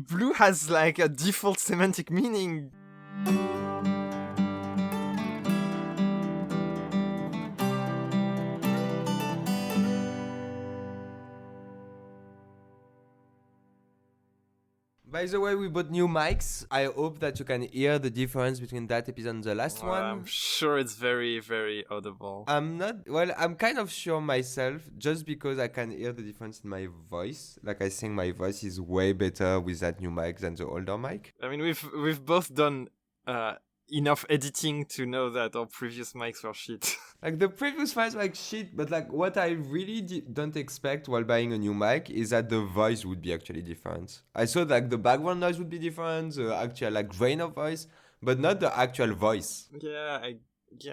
blue has like a default semantic meaning. By the way, we bought new mics. I hope that you can hear the difference between that episode and the last one. I'm sure it's very, very audible. I'm kind of sure myself, just because I can hear the difference in my voice. Like, I think my voice is way better with that new mic than the older mic. I mean, we've both done enough editing to know that our previous mics were shit. Like, the previous mics were like shit, but like, what I really don't expect while buying a new mic is that the voice would be actually different. I thought like the background noise would be different, the actual like grain of voice, but not the actual voice. Yeah,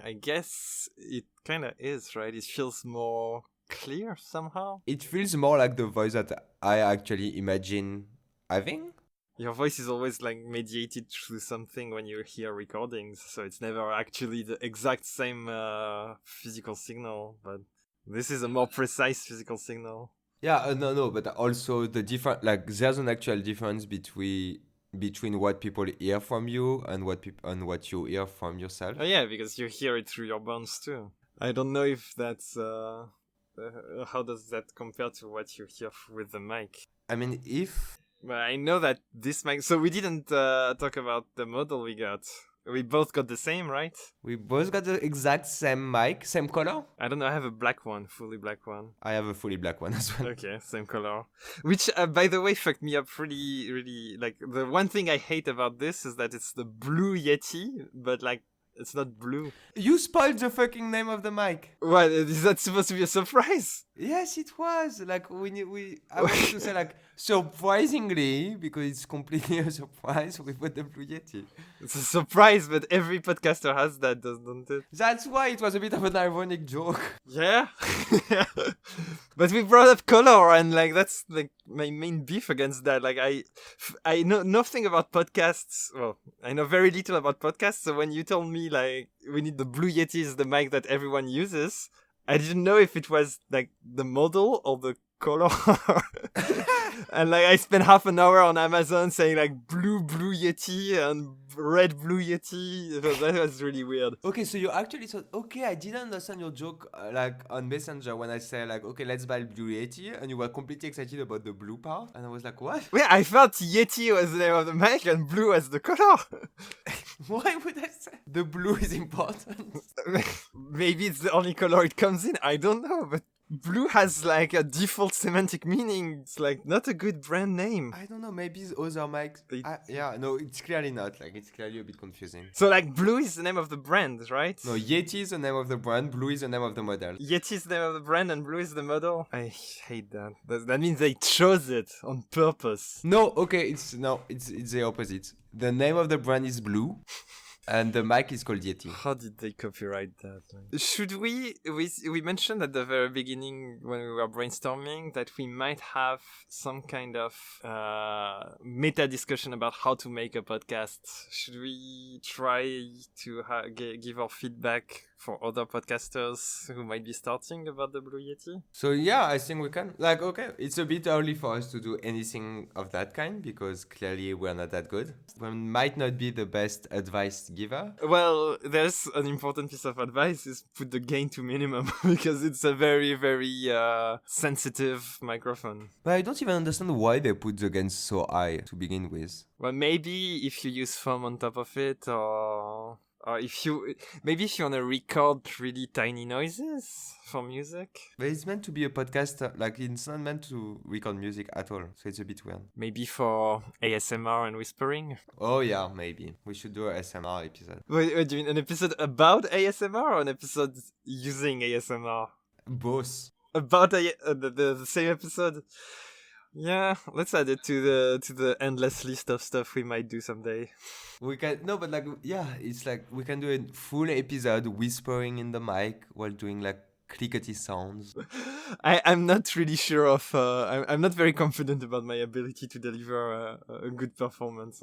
I guess it kind of is, right? It feels more clear somehow. It feels more like the voice that I actually imagine having. Your voice is always like mediated through something when you hear recordings, so it's never actually the exact same physical signal, but this is a more precise physical signal. Yeah, no, but also the different, like, there's an actual difference between what people hear from you and what you hear from yourself. Oh yeah, because you hear it through your bones too. I don't know if that's how does that compare to what you hear with the mic. I mean, But I know that this mic... So we didn't talk about the model we got. We both got the same, right? We both got the exact same mic, same color. I don't know, I have a black one, fully black one. I have a fully black one as well. Okay, same color. Which, by the way, fucked me up pretty, really... Like, the one thing I hate about this is that it's the blue Yeti, but like, it's not blue. You spoiled the fucking name of the mic. What, is that supposed to be a surprise? Yes, it was. Like, I wanted to say, like, surprisingly, because it's completely a surprise, we put the Blue Yeti. It's a surprise, but every podcaster has that, doesn't it? That's why it was a bit of an ironic joke. Yeah? But we brought up color, and, like, that's, like, my main beef against that. Like, I know nothing about podcasts. Well, I know very little about podcasts, so when you told me, like, we need the Blue Yeti is the mic that everyone uses, I didn't know if it was like the model or the color. And like I spent half an hour on Amazon saying like blue Yeti and red Blue Yeti. That was really weird. Okay, so you actually thought, okay, I didn't understand your joke like on Messenger when I said like, okay, let's buy Blue Yeti, and you were completely excited about the blue part, and I was like, what? Yeah, I thought Yeti was the name of the mic and blue was the color. Why would I say the blue is important? Maybe it's the only color it comes in. I don't know, but blue has like a default semantic meaning. It's like not a good brand name. I don't know, maybe it's other mics. Yeah, no, it's clearly not. Like, it's clearly a bit confusing. So like blue is the name of the brand, right? No, Yeti is the name of the brand, blue is the name of the model. Yeti is the name of the brand and blue is the model? I hate that. That means they chose it on purpose. No, okay, it's the opposite. The name of the brand is blue. And the mic is called Yeti. How did they copyright that? Should we mentioned at the very beginning when we were brainstorming that we might have some kind of meta discussion about how to make a podcast. Should we try to give our feedback for other podcasters who might be starting about the Blue Yeti? So yeah, I think we can. Like, okay, it's a bit early for us to do anything of that kind because clearly we're not that good. We might not be the best advice giver. Well, there's an important piece of advice is put the gain to minimum because it's a very, very sensitive microphone. But I don't even understand why they put the gain so high to begin with. Well, maybe if you use foam on top of it or if you want to record really tiny noises for music. But it's meant to be a podcast, like it's not meant to record music at all, so it's a bit weird. Maybe for ASMR and whispering? Oh yeah, maybe. We should do an ASMR episode. Wait, do you mean an episode about ASMR or an episode using ASMR? Both. About the same episode? Yeah, let's add it to the endless list of stuff we might do someday. We can it's like we can do a full episode whispering in the mic while doing like clickety sounds. I'm not really sure of. I'm not very confident about my ability to deliver a good performance.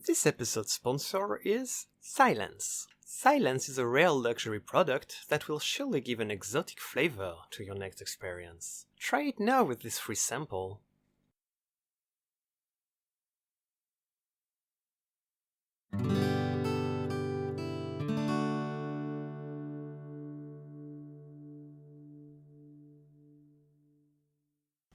This episode's sponsor is Silence. Silence is a rare luxury product that will surely give an exotic flavor to your next experience. Try it now with this free sample.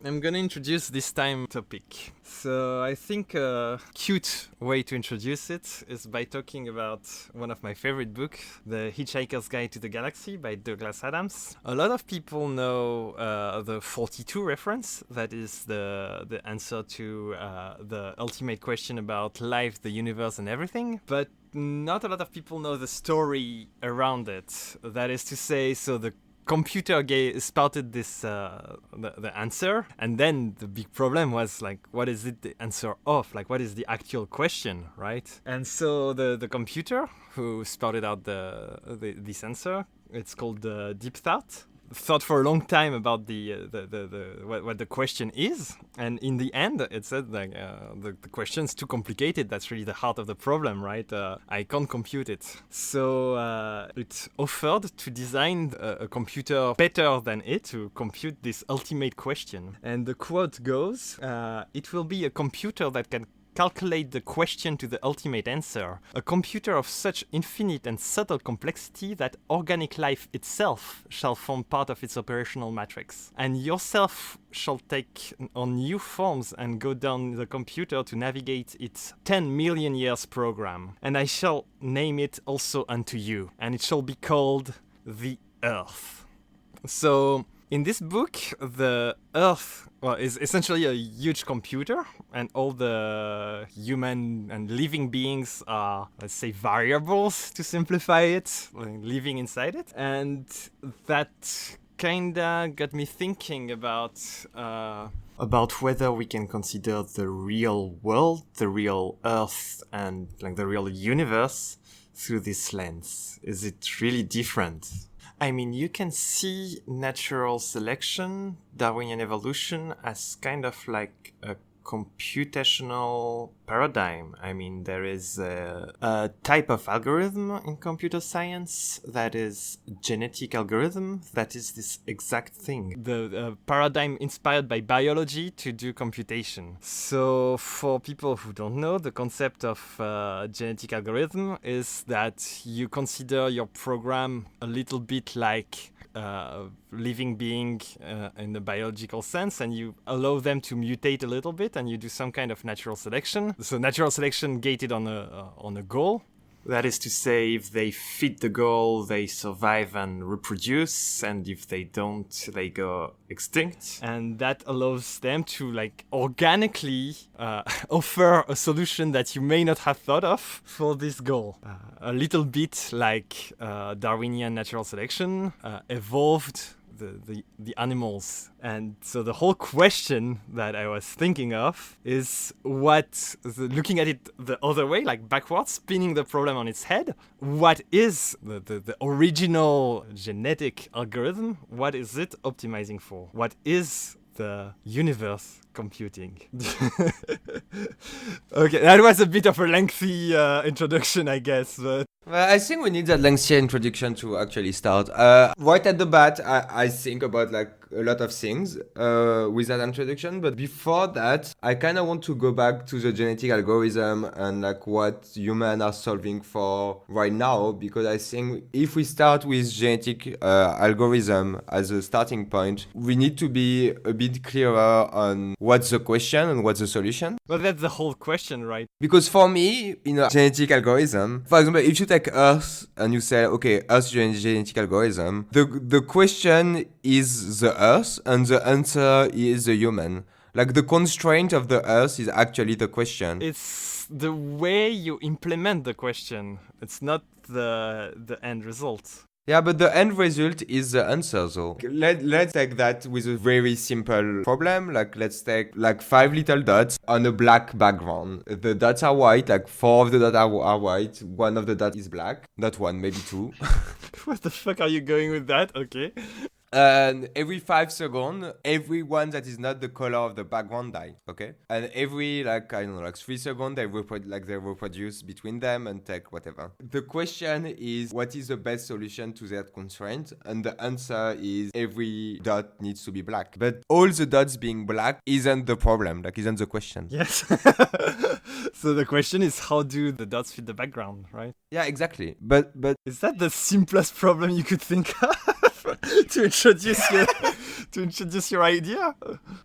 I'm gonna introduce this time topic. So I think a cute way to introduce it is by talking about one of my favorite books, The Hitchhiker's Guide to the Galaxy by Douglas Adams. A lot of people know the 42 reference, that is the answer to the ultimate question about life, the universe and everything, but not a lot of people know the story around it. That is to say, so the computer spouted this the answer, and then the big problem was like, what is it the answer of? Like, what is the actual question, right? And so the computer who spouted out this answer, it's called Deep thought for a long time about what the question is, and in the end it said like the question's too complicated. That's really the heart of the problem, right? I can't compute it. So it offered to design a computer better than it to compute this ultimate question. And the quote goes, it will be a computer that can calculate the question to the ultimate answer, a computer of such infinite and subtle complexity that organic life itself shall form part of its operational matrix, and yourself shall take on new forms and go down the computer to navigate its 10 million years program, and I shall name it also unto you, and it shall be called the Earth. So in this book, the Earth is essentially a huge computer, and all the human and living beings are, let's say, variables, to simplify it, living inside it. And that kinda got me thinking about whether we can consider the real world, the real Earth, and like the real universe through this lens. Is it really different? I mean, you can see natural selection, Darwinian evolution, as kind of like a computational paradigm. I mean, there is a type of algorithm in computer science that is genetic algorithm that is this exact thing. The paradigm inspired by biology to do computation. So for people who don't know, the concept of genetic algorithm is that you consider your program a little bit like living being in the biological sense, and you allow them to mutate a little bit, and you do some kind of natural selection. So natural selection gated on a goal. That is to say, if they fit the goal, they survive and reproduce, and if they don't, they go extinct. And that allows them to like organically offer a solution that you may not have thought of for this goal. A little bit like Darwinian natural selection evolved the animals. And so the whole question that I was thinking of is looking at it the other way, like backwards, spinning the problem on its head. What is the original genetic algorithm? What is it optimizing for? What is the universe computing? Okay, that was a bit of a lengthy introduction, I guess, but Well, I think we need that lengthy introduction to actually start. Right at the bat, I think about like a lot of things with that introduction, but before that, I kind of want to go back to the genetic algorithm and like what humans are solving for right now, because I think if we start with genetic algorithm as a starting point, we need to be a bit clearer on what's the question and what's the solution. Well, that's the whole question, right? Because for me, in a genetic algorithm, for example, if you take Earth and you say, okay, Earth genetic algorithm, the question is the Earth and the answer is the human. Like the constraint of the Earth is actually the question. It's the way you implement the question. It's not the end result. Yeah, but the end result is the answer, though. Let's take that with a very simple problem. Like, let's take like 5 little dots on a black background. The dots are white, like 4 of the dots are white. 1 of the dots is black. Not 1, maybe 2. What the fuck are you going with that? Okay. And every 5 seconds, everyone that is not the color of the background die. Okay, and every like I don't know, like 3 seconds, they reproduce between them and take whatever. The question is, what is the best solution to that constraint? And the answer is every dot needs to be black. But all the dots being black isn't the problem. Like isn't the question. Yes. So the question is, how do the dots fit the background, right? Yeah, exactly. But Is that the simplest problem you could think of to introduce your idea?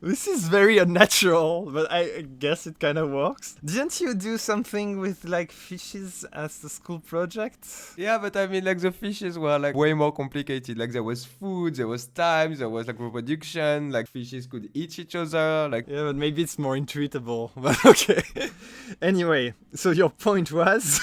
This is very unnatural, but I guess it kind of works. Didn't you do something with like fishes as the school project? yeah, but I mean, like the fishes were like way more complicated. Like there was food, there was time, there was like reproduction. Like fishes could eat each other. Like Yeah, but maybe it's more intuitable. But okay. Anyway, so your point was?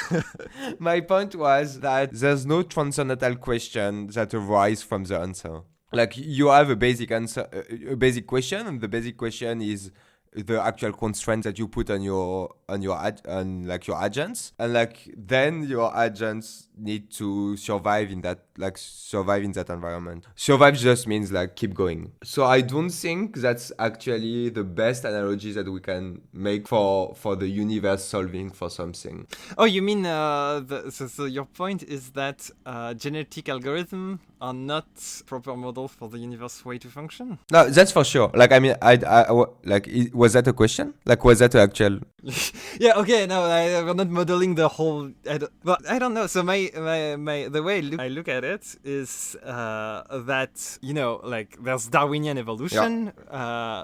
my point was that there's no transcendental question that arises from the answer. Like you have a basic answer, a basic question, and the basic question is the actual constraints that you put on your like your agents, and like then your agents need to survive in that environment. Survive just means like keep going. So I don't think that's actually the best analogy that we can make for the universe solving for something. Oh, you mean so your point is that genetic algorithms are not proper models for the universe way to function? No, that's for sure. Like I mean, was that a question? Like was that an actual? Yeah. Okay. No, we're not modeling the whole. I don't know. So the way I look at it is that like there's Darwinian evolution,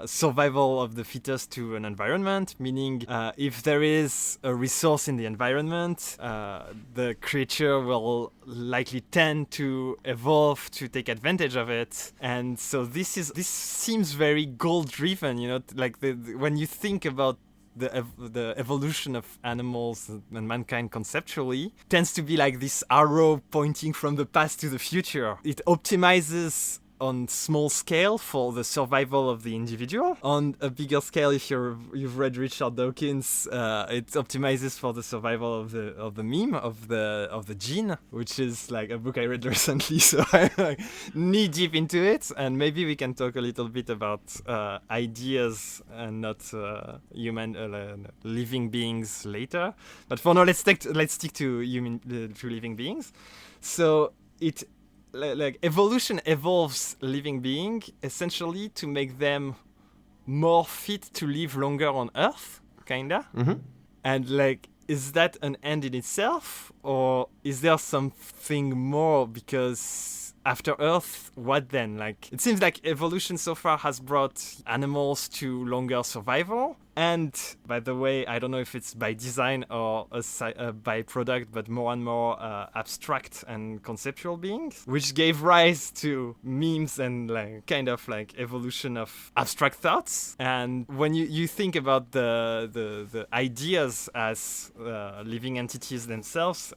survival of the fittest to an environment, meaning if there is a resource in the environment, the creature will likely tend to evolve to take advantage of it. And so this seems very goal driven. Like when you think about the evolution of animals and mankind conceptually, tends to be like this arrow pointing from the past to the future. It optimizes on small scale for the survival of the individual. On a bigger scale, if you've read Richard Dawkins, it optimizes for the survival of the meme of the gene, which is like a book I read recently. So I'm like knee deep into it, and maybe we can talk a little bit about ideas and not human living beings later. But for now, let's stick to to living beings. So it. Like evolution evolves living being essentially to make them more fit to live longer on Earth, kinda. Mm-hmm. And like, is that an end in itself, or is there something more? Because after Earth, what then? Like, it seems like evolution so far has brought animals to longer survival. And by the way, I don't know if it's by design or a byproduct, but more and more abstract and conceptual beings, which gave rise to memes and like kind of like evolution of abstract thoughts. And when you think about the ideas as living entities themselves,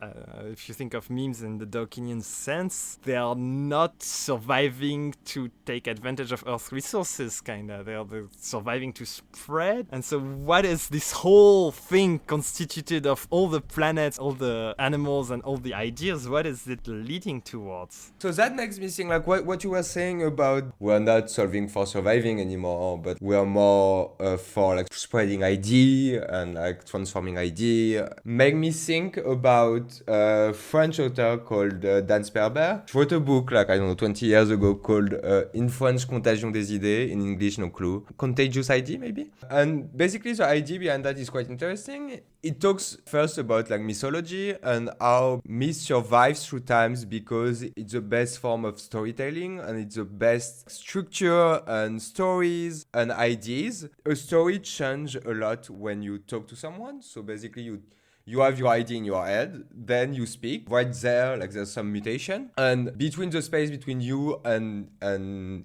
if you think of memes in the Dawkinian sense, they are not surviving to take advantage of Earth's resources, kinda. They're surviving to spread. And so what is this whole thing constituted of all the planets, all the animals, and all the ideas? What is it leading towards? So that makes me think like what you were saying about we're not solving for surviving anymore, but we're more for like spreading idea and like transforming idea. Make me think about a French author called Dan Sperber. He wrote a book like, I don't know, 20 years ago called in French, Contagion des idées, in English, no clue. Contagious idea, maybe? And basically the idea behind that is quite interesting. It talks first about like mythology and how myth survives through times because it's the best form of storytelling and it's the best structure and stories and ideas. A story changes a lot when you talk to someone. So basically you have your idea in your head, then you speak. Right there, like there's some mutation. And between the space between you and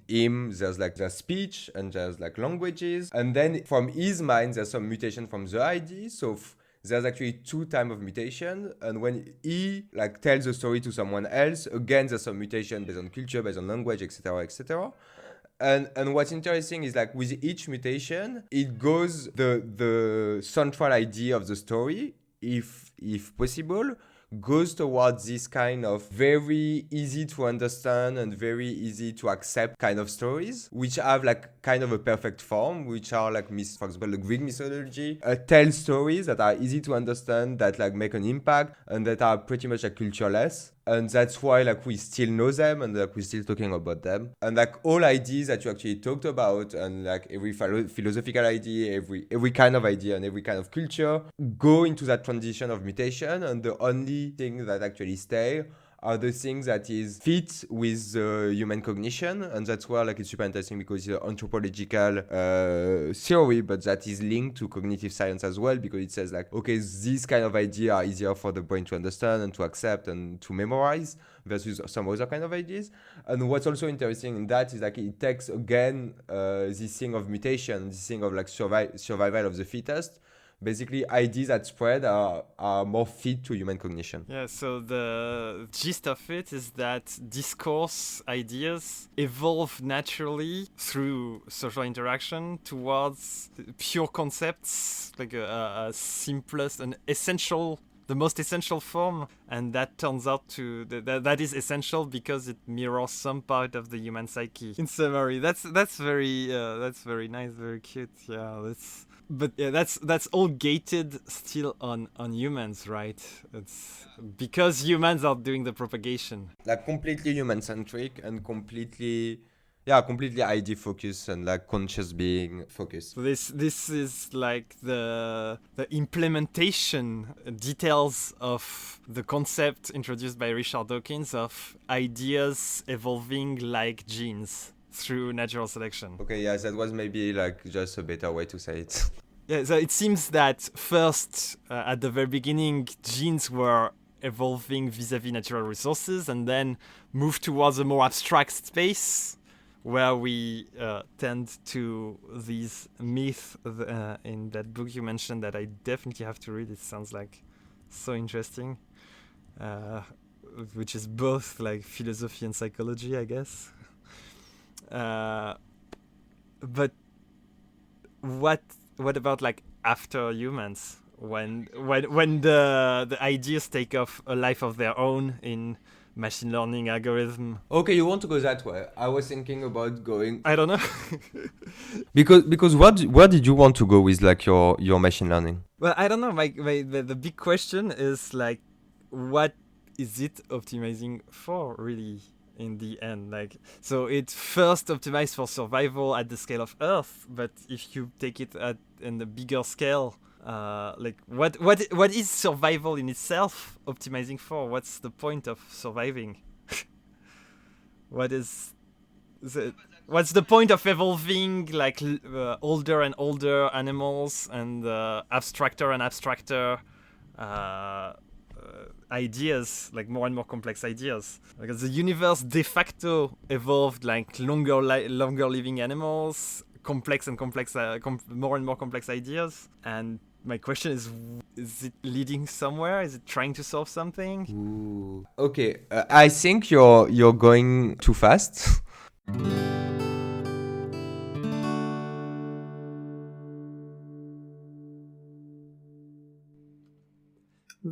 him, there's speech and there's like languages. And then from his mind, there's some mutation from the idea. So there's actually 2 types of mutation. And when he like tells a story to someone else, again, there's some mutation based on culture, based on language, etc., etc. And what's interesting is like with each mutation, it goes the central idea of the story, if possible, goes towards this kind of very easy to understand and very easy to accept kind of stories, which have like kind of a perfect form, which are like, for example, the Greek mythology, tell stories that are easy to understand, that like make an impact, and that are pretty much like cultureless. And that's why like we still know them and like we're still talking about them. And like all ideas that you actually talked about, and like every philosophical idea, every kind of idea and every kind of culture go into that transition of mutation, and the only thing that actually stay are the things that is fit with human cognition. And that's where like it's super interesting, because it's an anthropological theory, but that is linked to cognitive science as well, because it says like, okay, these kind of ideas are easier for the brain to understand and to accept and to memorize versus some other kind of ideas. And what's also interesting in that is like it takes again this thing of mutation, this thing of like survival of the fittest. Basically, ideas that spread are more fit to human cognition. Yeah, so the gist of it is that discourse ideas evolve naturally through social interaction towards pure concepts, like a simplest and essential, the most essential form, and that turns out to that is essential because it mirrors some part of the human psyche. In summary, that's very nice, very cute. Yeah, that's all gated still on humans, right? It's because humans are doing the propagation. Like completely human centric and completely idea focused and like conscious being focused. So this is like the implementation details of the concept introduced by Richard Dawkins of ideas evolving like genes through natural selection. Okay, yes, that was maybe like just a better way to say it. Yeah, so it seems that first, at the very beginning, genes were evolving vis-a-vis natural resources, and then moved towards a more abstract space, where we tend to these myths in that book you mentioned that I definitely have to read. It sounds like so interesting, which is both like philosophy and psychology, I guess. But what about like after humans, when the ideas take off a life of their own in machine learning algorithm? Okay, you want to go that way. I was thinking about going, I don't know. because where did you want to go with like your machine learning? Well, I don't know. The big question is like, what is it optimizing for really? In the end, like, so it first optimized for survival at the scale of Earth, but if you take it in the bigger scale, like what is survival in itself optimizing for? What's the point of surviving? What's the point of evolving like older and older animals and abstracter and abstracter ideas, like more and more complex ideas? Because the universe de facto evolved like longer living animals, complex and complex, more and more complex ideas. And my question is it leading somewhere? Is it trying to solve something? Ooh. Okay, I think you're going too fast.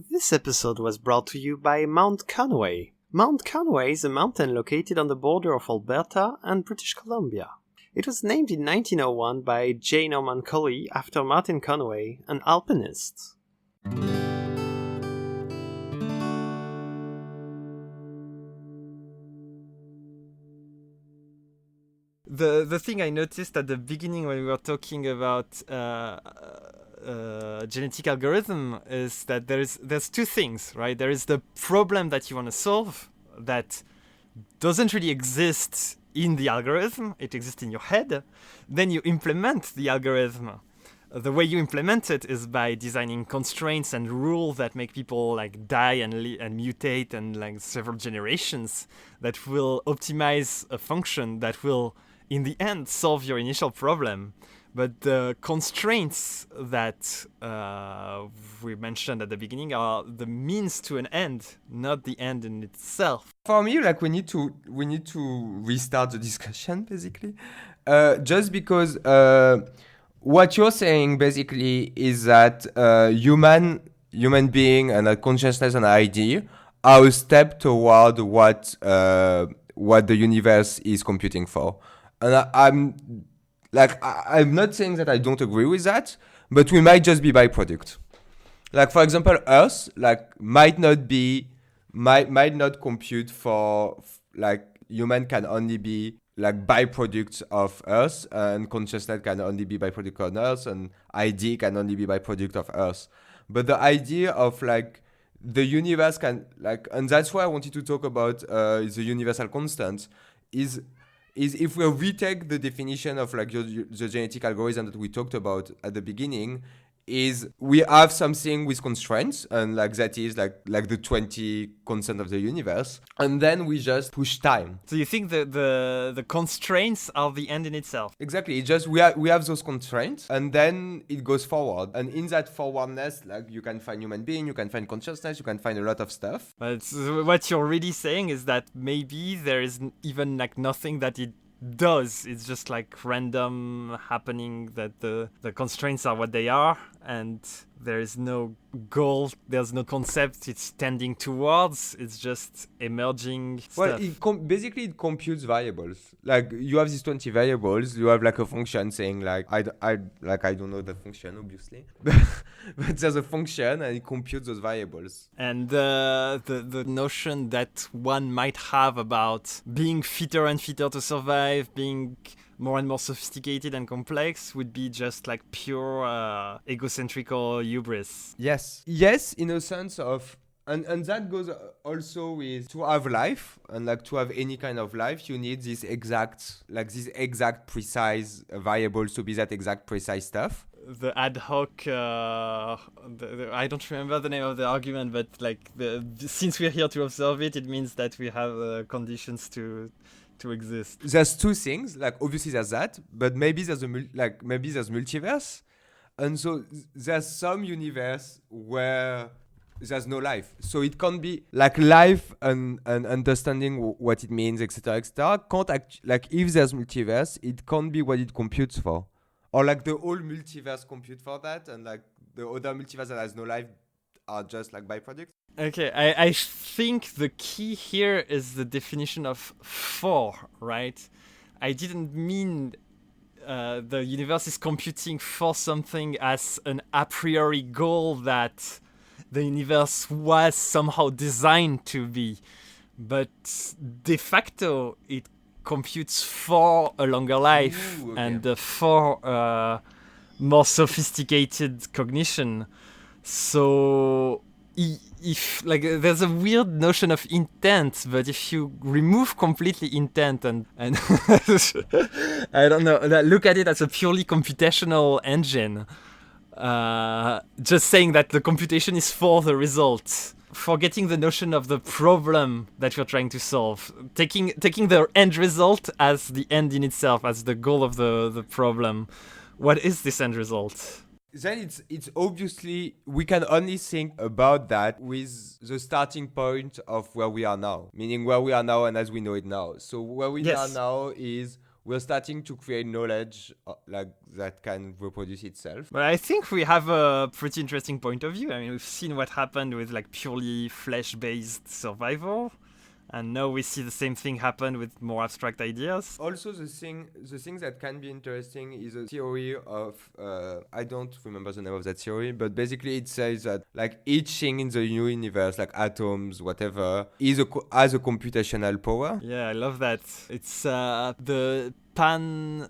This episode was brought to you by Mount Conway. Mount Conway is a mountain located on the border of Alberta and British Columbia. It was named in 1901 by J. Norman Collie after Martin Conway, an alpinist. The thing I noticed at the beginning when we were talking about genetic algorithm is that there's two things, right? There is the problem that you want to solve that doesn't really exist in the algorithm. It exists in your head. Then you implement the algorithm. The way you implement it is by designing constraints and rules that make people like die and mutate and like several generations that will optimize a function that will in the end solve your initial problem. But the constraints that we mentioned at the beginning are the means to an end, not the end in itself. For me, like we need to restart the discussion basically, just because what you're saying basically is that human human being and a consciousness and ID are a step toward what the universe is computing for. And I'm not saying that I don't agree with that, but we might just be byproduct. Like, for example, Earth might not compute for human can only be byproducts of Earth, and consciousness can only be byproduct on Earth, and ID can only be byproduct of Earth. But the idea of the universe can and that's why I wanted to talk about the universal constant is if we retake the definition of the genetic algorithm that we talked about at the beginning, is we have something with constraints, and that is the 20 constant of the universe, and then we just push time. So you think the constraints are the end in itself? Exactly. It's just we have those constraints, and then it goes forward, and in that forwardness, you can find human being, you can find consciousness, you can find a lot of stuff. But what you're really saying is that maybe there is even nothing that it does. It's just random happening, that the constraints are what they are, and there is no goal, there's no concept it's tending towards. It's just emerging stuff. Well, basically it computes variables. You have these 20 variables, you have a function saying I don't know the function, obviously, but there's a function and it computes those variables. And the notion that one might have about being fitter and fitter to survive, being more and more sophisticated and complex, would be just pure egocentrical hubris. Yes, in a sense of, and that goes also with, to have life, and to have any kind of life, you need these exact precise variables to be that exact precise stuff. The ad hoc, I don't remember the name of the argument, but since we're here to observe it, it means that we have conditions to exist. There's two things, obviously there's that, but maybe there's maybe there's multiverse, and so there's some universe where there's no life, so it can't be life and understanding what it means, etc. Can't if there's multiverse, it can't be what it computes for, or the whole multiverse compute for that, and the other multiverse that has no life are just byproducts. Okay, I think the key here is the definition of for, right? I didn't mean the universe is computing for something as an a priori goal that the universe was somehow designed to be, but de facto it computes for a longer life. Ooh, okay. And for more sophisticated cognition. So if there's a weird notion of intent, but if you remove completely intent and I don't know, look at it as a purely computational engine, just saying that the computation is for the result, forgetting the notion of the problem that you're trying to solve, taking the end result as the end in itself, as the goal of the problem. What is this end result? Then it's obviously, we can only think about that with the starting point of where we are now, meaning where we are now and as we know it now. So where we are now is we're starting to create knowledge that can reproduce itself. But I think we have a pretty interesting point of view. I mean, we've seen what happened with purely flesh-based survival. And now we see the same thing happen with more abstract ideas. Also, the thing that can be interesting is a theory of, I don't remember the name of that theory, but basically it says that each thing in the new universe, atoms, whatever, has a computational power. Yeah, I love that. It's the pan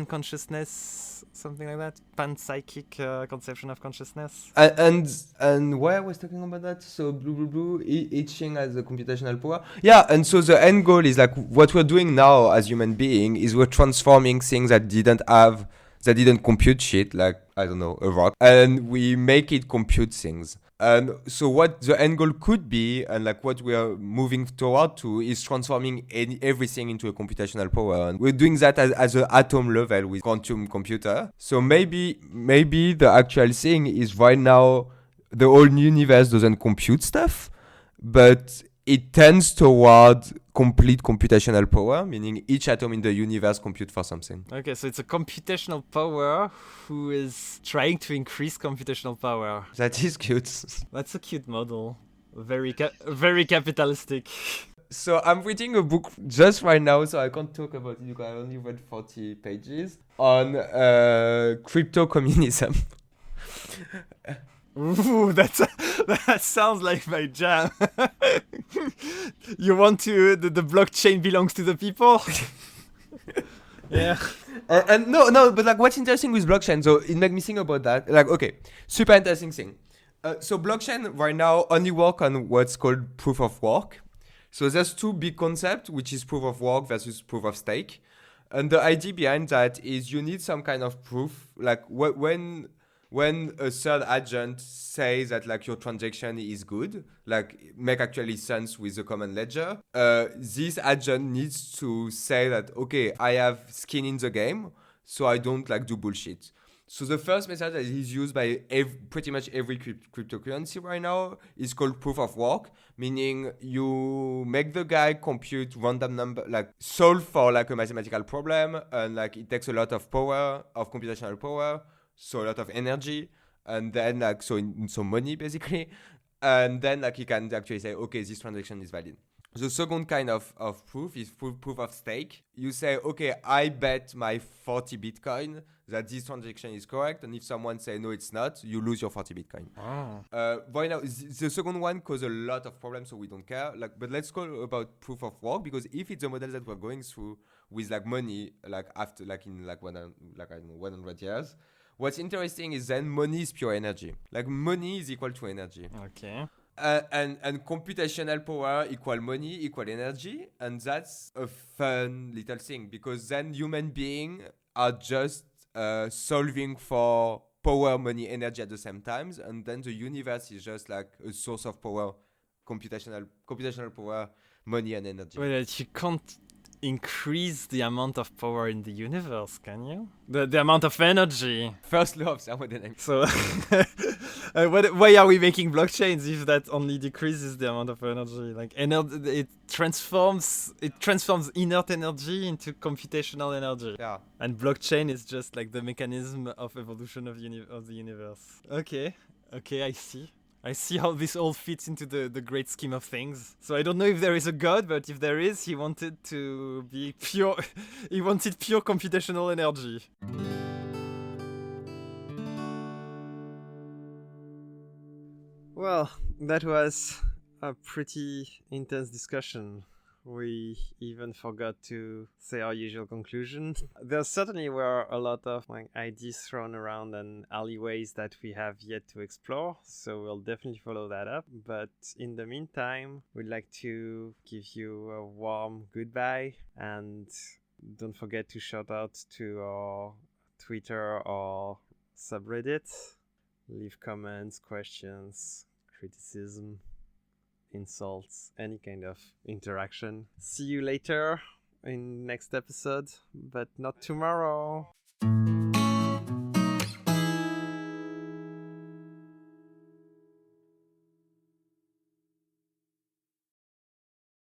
consciousness, something like that. Pan-psychic conception of consciousness. And why I was talking about that? So each thing has a computational power. Yeah, and so the end goal is what we're doing now as human beings is we're transforming things that didn't compute shit, I don't know, a rock, and we make it compute things. And so what the end goal could be, and what we are moving toward to, is transforming everything into a computational power. And we're doing that as an atom level with quantum computer. So maybe the actual thing is right now the whole universe doesn't compute stuff, but it tends toward complete computational power, meaning each atom in the universe compute for something. Okay, so it's a computational power who is trying to increase computational power. That is cute. That's a cute model. Very capitalistic. So I'm reading a book just right now, so I can't talk about it because I only read 40 pages on crypto communism. Ooh, that sounds like my jam. You want to the blockchain belongs to the people? Yeah. And no, but like what's interesting with blockchain, so it made me think about that. Like, okay, super interesting thing. So blockchain right now only work on what's called proof of work. So there's two big concepts, which is proof of work versus proof of stake. And the idea behind that is you need some kind of proof. Like when a third agent says that like your transaction is good, like make actually sense with the common ledger, this agent needs to say that, okay, I have skin in the game, so I don't like do bullshit. So the first method that is used by pretty much every cryptocurrency right now is called proof of work, meaning you make the guy compute random number, like solve for like a mathematical problem, and like it takes a lot of power, of computational power, so a lot of energy, and then like so money basically, and then like you can actually say, okay, this transaction is valid. The second kind of proof is proof of stake. You say, okay, I bet my 40 Bitcoin that this transaction is correct, and if someone say no, it's not, you lose your 40 Bitcoin. Right now, the second one causes a lot of problems, so we don't care. Like, but let's go about proof of work, because if it's a model that we're going through with like money, like after like in like 100 years, what's interesting is then money is pure energy. Like money is equal to energy. Okay. And computational power equal money equal energy, and that's a fun little thing, because then human beings are just solving for power, money, energy at the same times, and then the universe is just like a source of power, computational power, money, and energy. Wait, you can't increase the amount of power in the universe, can you? The amount of energy. First law of thermodynamics. So, why are we making blockchains if that only decreases the amount of energy? Like, it transforms inert energy into computational energy. Yeah. And blockchain is just like the mechanism of evolution of the universe. Okay, I see how this all fits into the great scheme of things. So I don't know if there is a god, but if there is, he wanted to be pure. He wanted pure computational energy. Well, that was a pretty intense discussion. We even forgot to say our usual conclusion. There certainly were a lot of ideas thrown around and alleyways that we have yet to explore, so we'll definitely follow that up. But in the meantime, we'd like to give you a warm goodbye, and don't forget to shout out to our Twitter or subreddit. Leave comments, questions, criticism, insults, any kind of interaction. See you later in next episode, but not tomorrow.